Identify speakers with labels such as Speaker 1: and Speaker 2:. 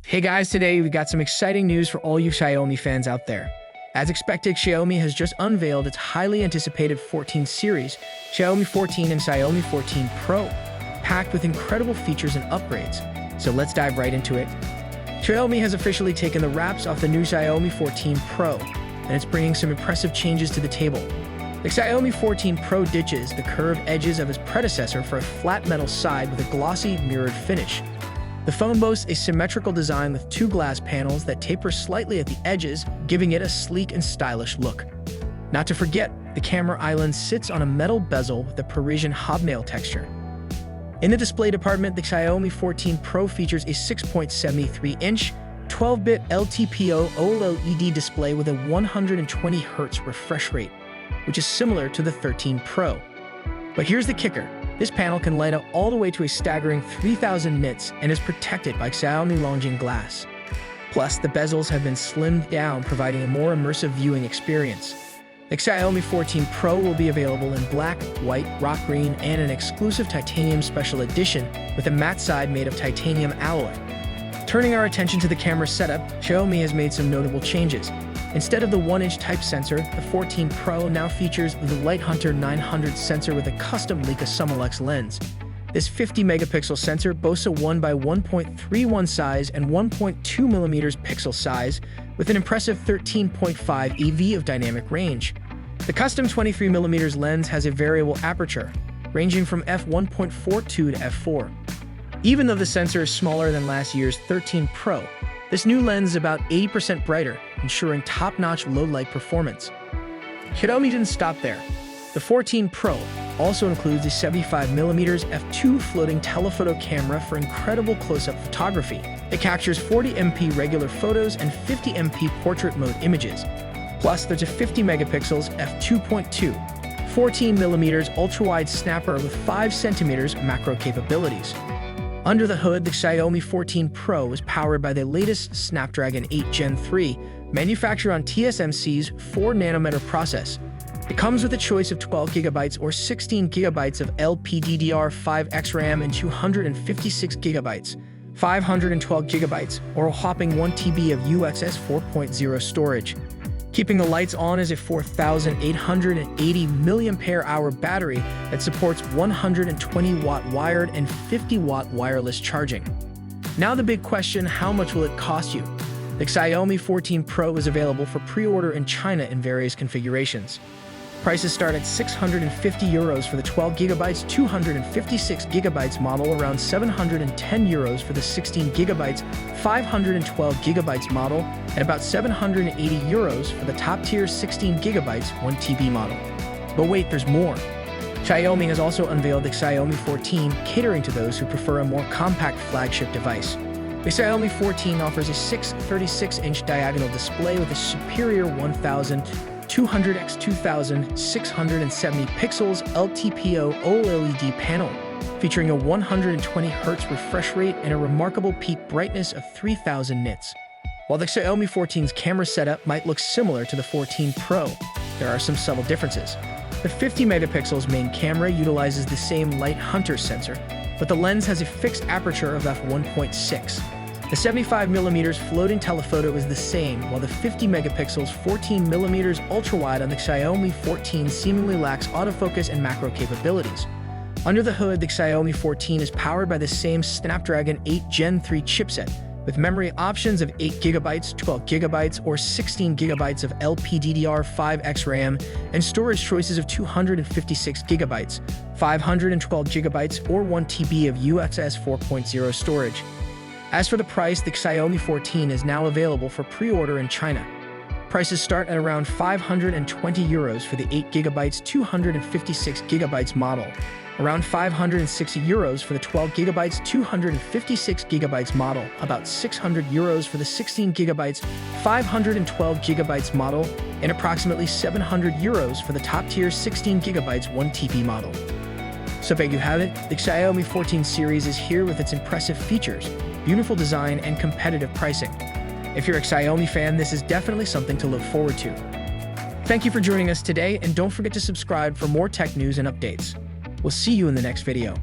Speaker 1: Hey guys, today we got some exciting news for all you Xiaomi fans out there. As expected, Xiaomi has just unveiled its highly anticipated 14 series, Xiaomi 14 and Xiaomi 14 Pro, packed with incredible features and upgrades. So let's dive right into it. Xiaomi has officially taken the wraps off the new Xiaomi 14 Pro, and it's bringing some impressive changes to the table. The Xiaomi 14 Pro ditches the curved edges of its predecessor for a flat metal side with a glossy, mirrored finish. The phone boasts a symmetrical design with two glass panels that taper slightly at the edges, giving it a sleek and stylish look. Not to forget, the camera island sits on a metal bezel with a Parisian hobnail texture. In the display department, the Xiaomi 14 Pro features a 6.73-inch, 12-bit LTPO OLED display with a 120 Hz refresh rate, which is similar to the 13 Pro. But here's the kicker. This panel can light up all the way to a staggering 3000 nits and is protected by Xiaomi Longjing glass. Plus, the bezels have been slimmed down, providing a more immersive viewing experience. The Xiaomi 14 Pro will be available in black, white, rock green, and an exclusive titanium special edition with a matte side made of titanium alloy. Turning our attention to the camera setup, Xiaomi has made some notable changes. Instead of the 1-inch type sensor, the 14 Pro now features the Lighthunter 900 sensor with a custom Leica Summilux lens. This 50-megapixel sensor boasts a 1x1.31 size and 1.2mm pixel size, with an impressive 13.5 EV of dynamic range. The custom 23mm lens has a variable aperture, ranging from f1.42 to f4. Even though the sensor is smaller than last year's 13 Pro, this new lens is about 80% brighter, ensuring top-notch low-light performance. Xiaomi didn't stop there. The 14 Pro also includes a 75mm f2 floating telephoto camera for incredible close-up photography. It captures 40MP regular photos and 50MP portrait mode images. Plus, there's a 50-megapixels f2.2, 14mm ultra-wide snapper with 5cm macro capabilities. Under the hood, the Xiaomi 14 Pro is powered by the latest Snapdragon 8 Gen 3, manufactured on TSMC's 4nm process. It comes with a choice of 12GB or 16GB of LPDDR5X RAM and 256GB, 512GB, or a whopping 1TB of UXS 4.0 storage. Keeping the lights on is a 4,880 mAh battery that supports 120-watt wired and 50-watt wireless charging. Now the big question, how much will it cost you? The Xiaomi 14 Pro is available for pre-order in China in various configurations. Prices start at €650 for the 12GB, 256GB model, around €710 for the 16GB, 512GB model, and about €780 for the top-tier 16GB 1TB model. But wait, there's more. Xiaomi has also unveiled the Xiaomi 14, catering to those who prefer a more compact flagship device. The Xiaomi 14 offers a 636-inch diagonal display with a superior 1200x2670 pixels LTPO OLED panel, featuring a 120 Hz refresh rate and a remarkable peak brightness of 3000 nits. While the Xiaomi 14's camera setup might look similar to the 14 Pro, there are some subtle differences. The 50-megapixels main camera utilizes the same Lighthunter sensor, but the lens has a fixed aperture of f1.6. The 75mm floating telephoto is the same, while the 50-megapixels 14mm ultra-wide on the Xiaomi 14 seemingly lacks autofocus and macro capabilities. Under the hood, the Xiaomi 14 is powered by the same Snapdragon 8 Gen 3 chipset, with memory options of 8GB, 12GB, or 16GB of LPDDR5X RAM, and storage choices of 256GB, 512GB, or 1TB of UXS 4.0 storage. As for the price, the Xiaomi 14 is now available for pre-order in China. Prices start at around €520 for the 8GB, 256GB model, around €560 for the 12GB, 256GB model, about €600 for the 16GB, 512GB model, and approximately €700 for the top-tier 16GB 1TB model. So there you have it, the Xiaomi 14 series is here with its impressive features, beautiful design, and competitive pricing. If you're a Xiaomi fan, this is definitely something to look forward to. Thank you for joining us today, and don't forget to subscribe for more tech news and updates. We'll see you in the next video.